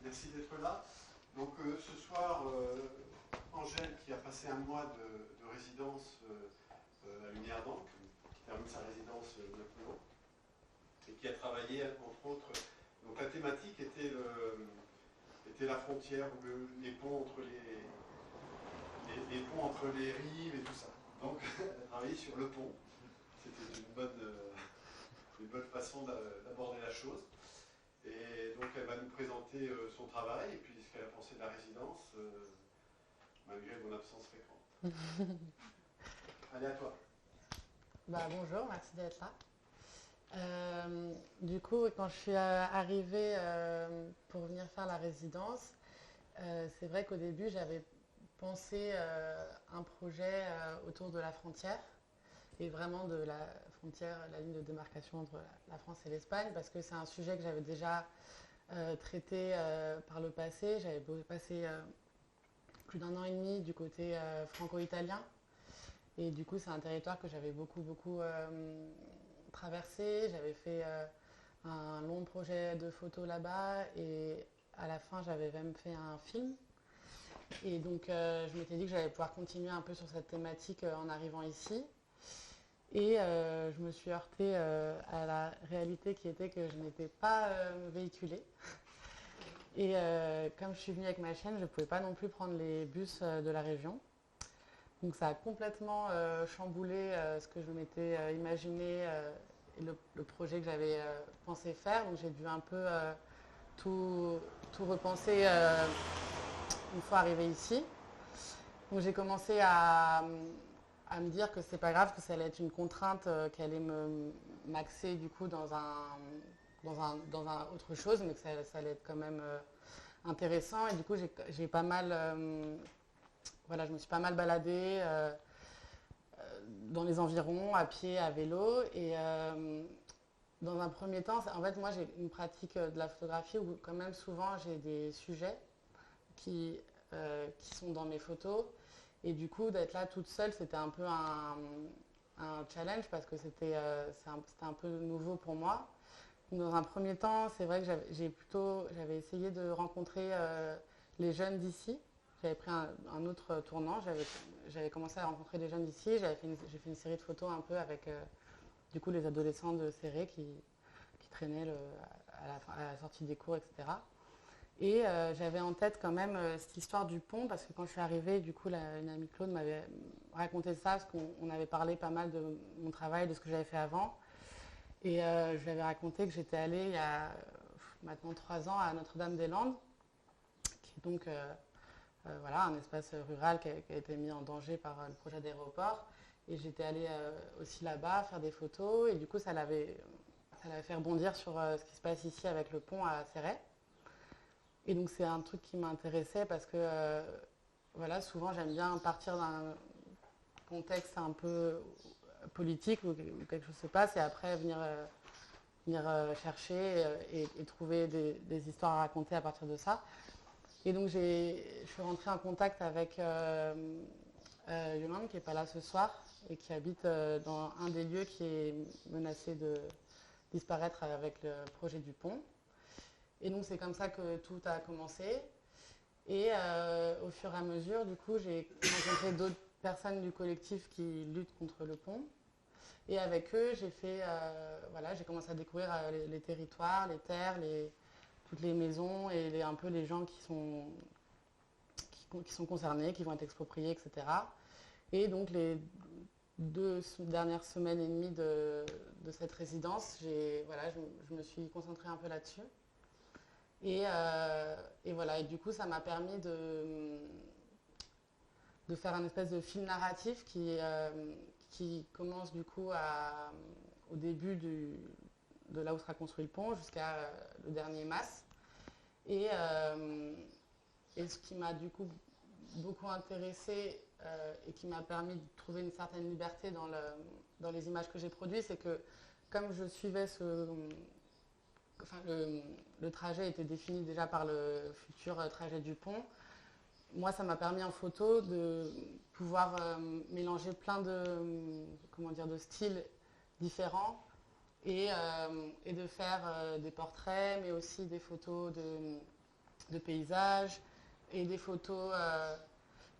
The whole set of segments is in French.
Merci d'être là. Donc ce soir, Angèle, qui a passé un mois de résidence à Lumière d'Ancre, qui termine sa résidence maintenant, et qui a travaillé, entre autres, donc la thématique était la frontière, ou les ponts entre les ponts entre les rives et tout ça. Donc elle a travaillé sur le pont. C'était une bonne façon d'aborder la chose. Et donc elle va nous présenter son travail et puis ce qu'elle a pensé de la résidence, malgré mon absence fréquente. Allez, à toi. Bonjour, merci d'être là. Du coup, quand je suis arrivée pour venir faire la résidence, c'est vrai qu'au début, j'avais pensé un projet autour de la frontière et vraiment de la frontière, la ligne de démarcation entre la France et l'Espagne, parce que c'est un sujet que j'avais déjà traité par le passé. J'avais passé plus d'un an et demi du côté franco-italien. Et du coup, c'est un territoire que j'avais beaucoup traversé. J'avais fait un long projet de photo là-bas et à la fin, j'avais même fait un film. Et donc, je m'étais dit que j'allais pouvoir continuer un peu sur cette thématique en arrivant ici. Et je me suis heurtée à la réalité qui était que je n'étais pas véhiculée. Et comme je suis venue avec ma chienne, je ne pouvais pas non plus prendre les bus de la région. Donc ça a complètement chamboulé ce que je m'étais imaginé et le projet que j'avais pensé faire. Donc j'ai dû un peu tout repenser une fois arrivée ici. Donc j'ai commencé à me dire que c'est pas grave, que ça allait être une contrainte qui allait m'axer du coup dans un autre chose, mais que ça allait être quand même intéressant. Et du coup j'ai pas mal voilà, je me suis pas mal baladée dans les environs, à pied, à vélo. Et dans un premier temps, en fait, moi, j'ai une pratique de la photographie où quand même souvent j'ai des sujets qui sont dans mes photos. Et du coup, d'être là toute seule, c'était un peu un challenge parce que c'était un peu nouveau pour moi. Donc, dans un premier temps, c'est vrai que j'avais essayé de rencontrer les jeunes d'ici. J'avais pris un autre tournant. J'avais commencé à rencontrer des jeunes d'ici. J'ai fait une série de photos un peu avec du coup les adolescents de Serré qui traînaient à la sortie des cours, etc. Et j'avais en tête quand même cette histoire du pont parce que quand je suis arrivée, du coup, une amie Claude m'avait raconté ça parce qu'on avait parlé pas mal de mon travail, de ce que j'avais fait avant. Et je lui avais raconté que j'étais allée il y a maintenant 3 ans à Notre-Dame-des-Landes, qui est donc voilà, un espace rural qui a été mis en danger par le projet d'aéroport. Et j'étais allée aussi là-bas faire des photos et du coup ça l'avait fait rebondir sur ce qui se passe ici avec le pont à Céret. Et donc c'est un truc qui m'intéressait parce que voilà, souvent j'aime bien partir d'un contexte un peu politique où quelque chose se passe et après venir chercher et trouver des histoires à raconter à partir de ça. Et donc je suis rentrée en contact avec Yolande qui n'est pas là ce soir et qui habite dans un des lieux qui est menacé de disparaître avec le projet du pont. Et donc c'est comme ça que tout a commencé. Et au fur et à mesure, du coup, j'ai rencontré d'autres personnes du collectif qui luttent contre le pont. Et avec eux, voilà, j'ai commencé à découvrir les territoires, les terres, toutes les maisons et un peu les gens qui sont concernés, qui vont être expropriés, etc. Et donc les 2 dernières semaines et demie de cette résidence, voilà, je me suis concentrée un peu là-dessus. Et voilà, et du coup, ça m'a permis de faire un espèce de film narratif qui commence du coup au début de là où sera construit le pont jusqu'à le dernier mas. Et, euh, et ce qui m'a du coup beaucoup intéressée et qui m'a permis de trouver une certaine liberté dans les images que j'ai produites, c'est que comme je suivais le trajet était défini déjà par le futur trajet du pont. Moi, ça m'a permis en photo de pouvoir mélanger plein comment dire, de styles différents et de faire des portraits, mais aussi des photos de paysages et des photos.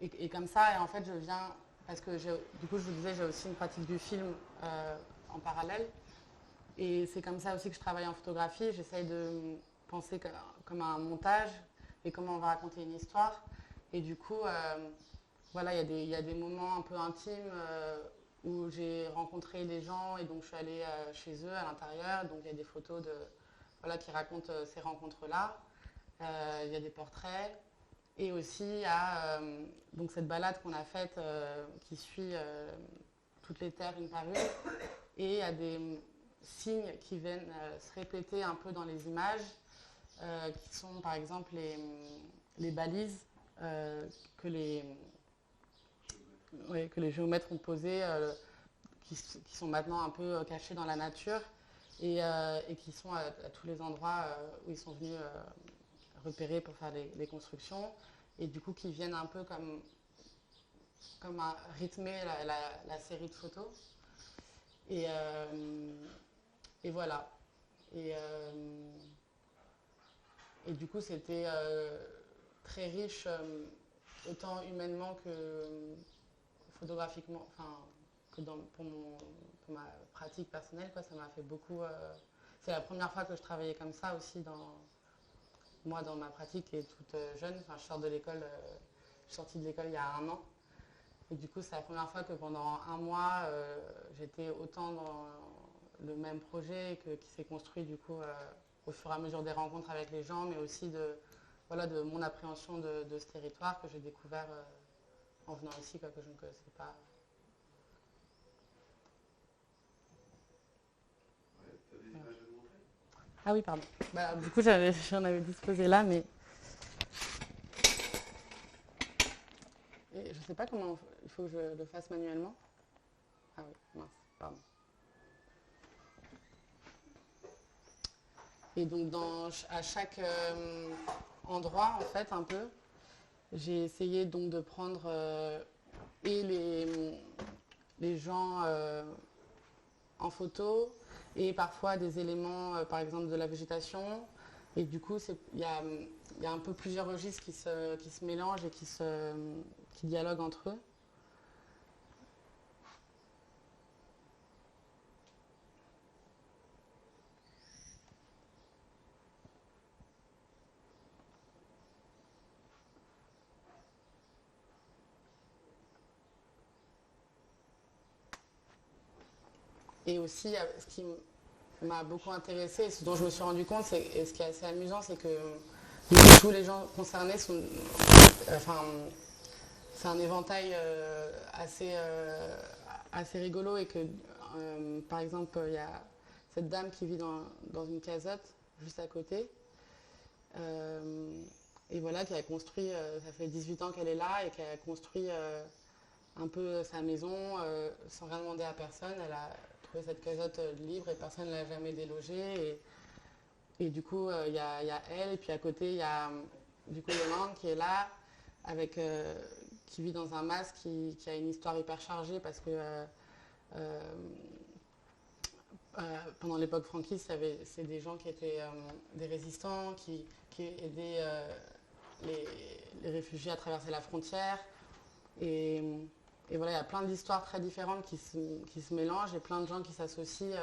Et comme ça, et en fait, je viens, parce que du coup, je vous disais, j'ai aussi une pratique du film en parallèle. Et c'est comme ça aussi que je travaille en photographie. J'essaye de penser comme un montage et comment on va raconter une histoire. Et du coup, voilà, il y a des moments un peu intimes où j'ai rencontré des gens et donc je suis allée chez eux à l'intérieur. Donc il y a des photos voilà, qui racontent ces rencontres-là. Il y a des portraits. Et aussi il y a donc cette balade qu'on a faite qui suit toutes les terres une par une. Et il y a des signes qui viennent se répéter un peu dans les images, qui sont par exemple les balises que les, que les géomètres ont posées, qui sont maintenant un peu cachées dans la nature et qui sont à tous les endroits où ils sont venus repérer pour faire les constructions et du coup qui viennent un peu comme rythmer la série de photos. Et, et voilà. Et, et du coup, c'était très riche, autant humainement que photographiquement, enfin, que pour ma pratique personnelle, quoi, ça m'a fait beaucoup. C'est la première fois que je travaillais comme ça aussi moi, dans ma pratique, qui est toute jeune. Enfin, je sors de l'école, je suis sortie de l'école il y a 1 an. Et du coup, c'est la première fois que pendant 1 mois, j'étais autant dans le même projet qui s'est construit du coup au fur et à mesure des rencontres avec les gens, mais aussi voilà, de mon appréhension de ce territoire que j'ai découvert en venant ici, quoi, que je ne connaissais pas. Ouais, tu as des images à nous montrer? Ah oui, pardon. Bah, du coup, j'en avais disposé là, mais et je ne sais pas comment il faut que je le fasse manuellement. Ah oui, mince, pardon. Et donc à chaque endroit, en fait, un peu, j'ai essayé donc de prendre et les gens en photo et parfois des éléments, par exemple de la végétation. Et du coup, il y a un peu plusieurs registres qui se mélangent et qui dialoguent entre eux. Et aussi, ce qui m'a beaucoup intéressée, et ce dont je me suis rendu compte, et ce qui est assez amusant, c'est que tous les gens concernés sont. Enfin, c'est un éventail assez rigolo et que, par exemple, il y a cette dame qui vit dans une casette juste à côté. euh, et voilà, qui a construit, ça fait 18 ans qu'elle est là et qui a construit un peu sa maison sans rien demander à personne. Elle a trouvé cette casette libre et personne ne l'a jamais délogée. Et du coup, il y a elle, et puis à côté, il y a du coup Yolande qui est là, avec, qui vit dans un masque qui a une histoire hyper chargée parce que euh, pendant l'époque franquiste, c'est des gens qui étaient des résistants, qui aidaient les, les réfugiés à traverser la frontière. Et, et voilà, il y a plein d'histoires très différentes qui se mélangent et plein de gens qui s'associent.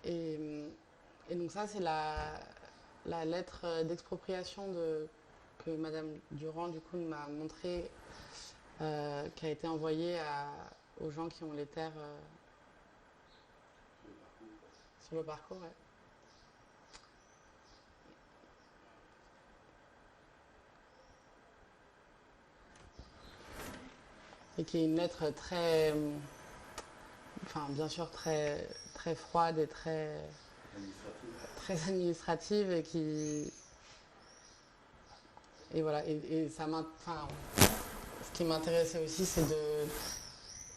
Et, et donc ça, c'est la lettre d'expropriation que Madame Durand, du coup, m'a montré, qui a été envoyé aux gens qui ont les terres sur le parcours. Ouais. Et qui est une lettre très, enfin bien sûr très, très froide et très administrative et qui, et voilà, et ça enfin, ce qui m'intéressait aussi, c'est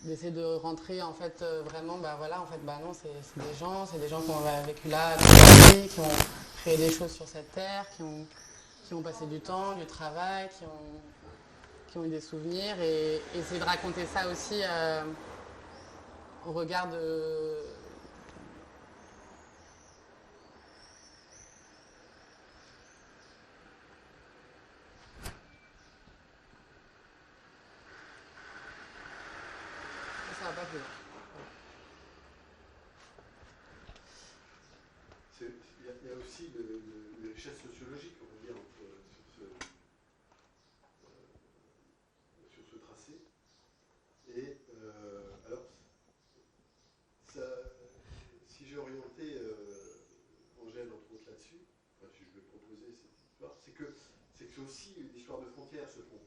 d'essayer de rentrer en fait vraiment, bah voilà, en fait, bah non, c'est des gens qui ont vécu là, qui ont créé des choses sur cette terre, qui ont passé du temps, du travail, qui ont eu des souvenirs, et essayer de raconter ça aussi au regard de. Ça va pas plus loin. Il y a aussi une richesse sociologique, on va dire, sur ce tracé. Et alors, ça, si j'ai orienté Angèle, entre autres, là-dessus, enfin, si je lui ai proposé cette histoire, c'est que c'est aussi une histoire de frontières, ce pont.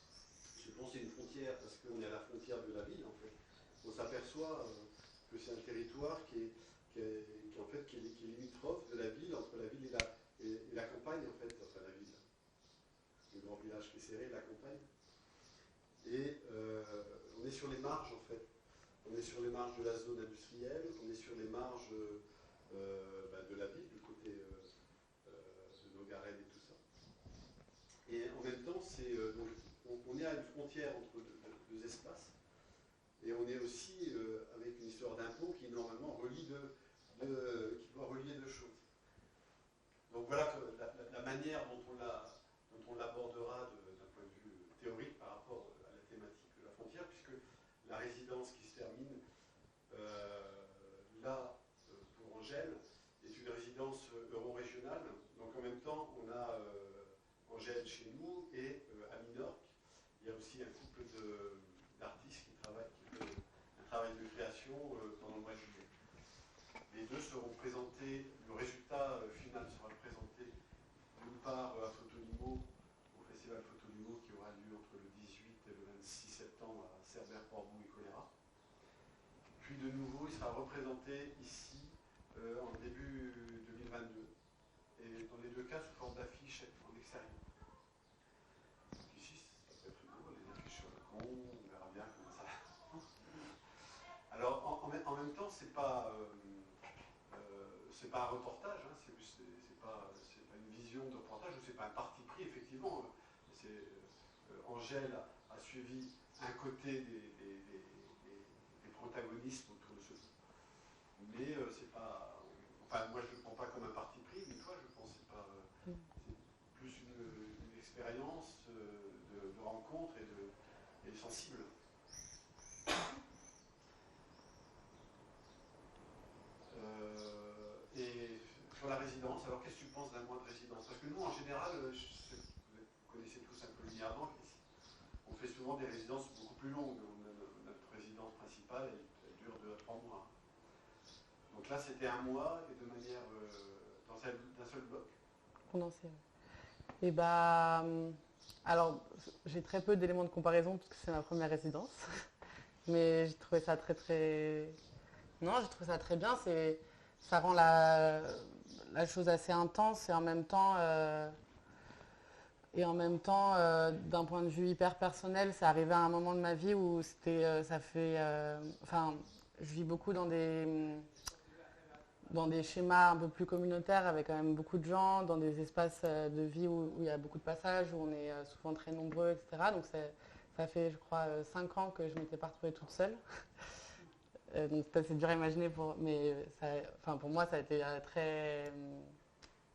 Ce pont, c'est une frontière parce qu'on est à la frontière de la ville, en fait. On s'aperçoit que c'est un territoire qui est limitrophe de la ville, entre la ville et la campagne, en fait, enfin la ville, le grand village qui est serré, la campagne. Et on est sur les marges, en fait. On est sur les marges de la zone industrielle, on est sur les marges de la ville, du côté de Nogarel et tout ça. Et en même temps, on est à une frontière entre deux espaces, et on est aussi avec une histoire d'impôt qui normalement qui doit relier deux choses. Donc voilà la manière dont on l'abordera d'un point de vue théorique par rapport à la thématique de la frontière, puisque la résidence qui se termine là pour Angèle est une résidence euro-régionale. Donc en même temps, on a Angèle chez nous et à Minorque, il y a aussi un couple d'artistes qui fait un travail de création pendant le mois de juillet. Les deux seront présentés, le résultat final sera présenté d'une part à Photonimo, au festival Photonimo qui aura lieu entre le 18 et le 26 septembre à Cerbère, Portbou et Choléra. Puis de nouveau, il sera représenté ici en début 2022. Et dans les deux cas, sous forme d'affiches en extérieur. Donc ici, ça peut être rigolo, les affiches sur le pont, on verra bien comment ça va. Alors, en même temps, c'est pas un reportage, hein, c'est pas une vision de reportage, ou c'est pas un parti pris, effectivement. Angèle a suivi un côté des protagonistes autour de ce film. Mais c'est pas. Enfin, moi, je ne le prends pas comme un parti pris, une fois, je pense que c'est plus une expérience de rencontre et sensible. Et sur la résidence, alors qu'est-ce que tu penses d'un mois de résidence? Parce que nous, en général, vous connaissez tous un peu l'INIARDAN, on fait souvent des résidences beaucoup plus longues. Notre résidence principale, elle dure 2 à 3 mois. Donc là, c'était un mois et de manière d'un seul bloc. Condensé. Et bah, alors, j'ai très peu d'éléments de comparaison parce que c'est ma première résidence. Mais j'ai trouvé ça non, j'ai trouvé ça très bien. Ça rend la chose assez intense et en même temps, d'un point de vue hyper personnel, c'est arrivé à un moment de ma vie où enfin, je vis beaucoup dans des schémas un peu plus communautaires avec quand même beaucoup de gens, dans des espaces de vie où il y a beaucoup de passages, où on est souvent très nombreux, etc. Donc ça fait, je crois, 5 ans que je ne m'étais pas retrouvée toute seule. Donc c'est dur à imaginer, mais pour moi, ça a été très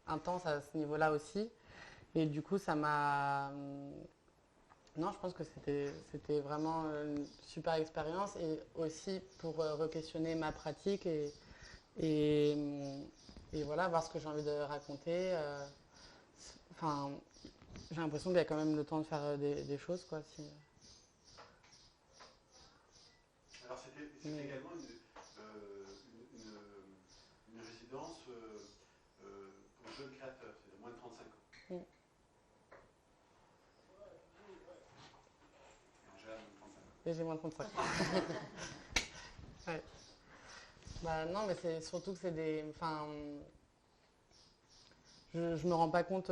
intense à ce niveau-là aussi. Et du coup, ça m'a. Non, je pense que c'était vraiment une super expérience et aussi pour re-questionner ma pratique et voilà, voir ce que j'ai envie de raconter. Enfin, j'ai l'impression qu'il y a quand même le temps de faire des choses, quoi. Alors c'était également une résidence pour jeunes créateurs, c'est-à-dire moins de 35 ans. Mm. Et j'ai moins de 35 ans. Ouais. Bah, non, mais c'est surtout que c'est des... Enfin, je me rends pas compte,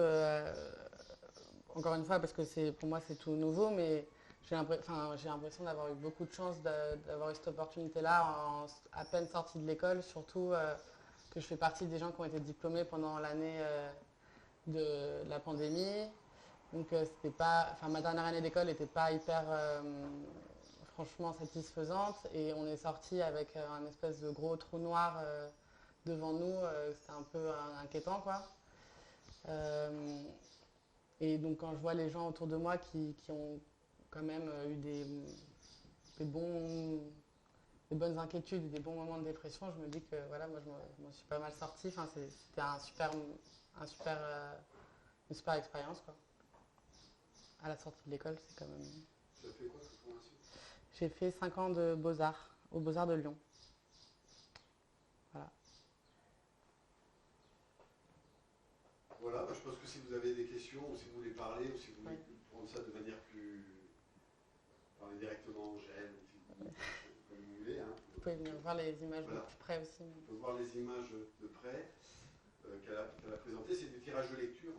encore une fois, parce que pour moi c'est tout nouveau, mais j'ai l'impression d'avoir eu beaucoup de chance d'avoir eu cette opportunité-là à peine sortie de l'école, surtout que je fais partie des gens qui ont été diplômés pendant l'année de la pandémie. Donc c'était pas, enfin, ma dernière année d'école n'était pas hyper franchement satisfaisante et on est sorti avec un espèce de gros trou noir devant nous. C'était un peu inquiétant, quoi. Et donc quand je vois les gens autour de moi qui ont quand même eu des bonnes inquiétudes, des bons moments de dépression, je me dis que voilà, moi je m'en suis pas mal sortie. Enfin, c'était une super expérience, quoi. À la sortie de l'école, c'est quand même. Tu as fait quoi cette formation? J'ai fait 5 ans de Beaux-Arts, aux Beaux-Arts de Lyon. Voilà. Voilà, bah, je pense que si vous avez des questions, ou si vous voulez parler, ou si vous voulez prendre ça de manière plus... parler directement en gel, ou si vous, comme vous voulez. Hein, vous pouvez venir voir les images de plus près aussi. On peut voir les images de près qu'elle a présentées. C'est des tirages de lecture.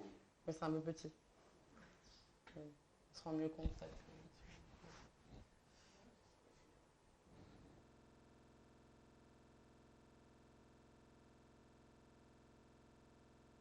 Mais c'est un peu petit. On se rend mieux compte peut-être.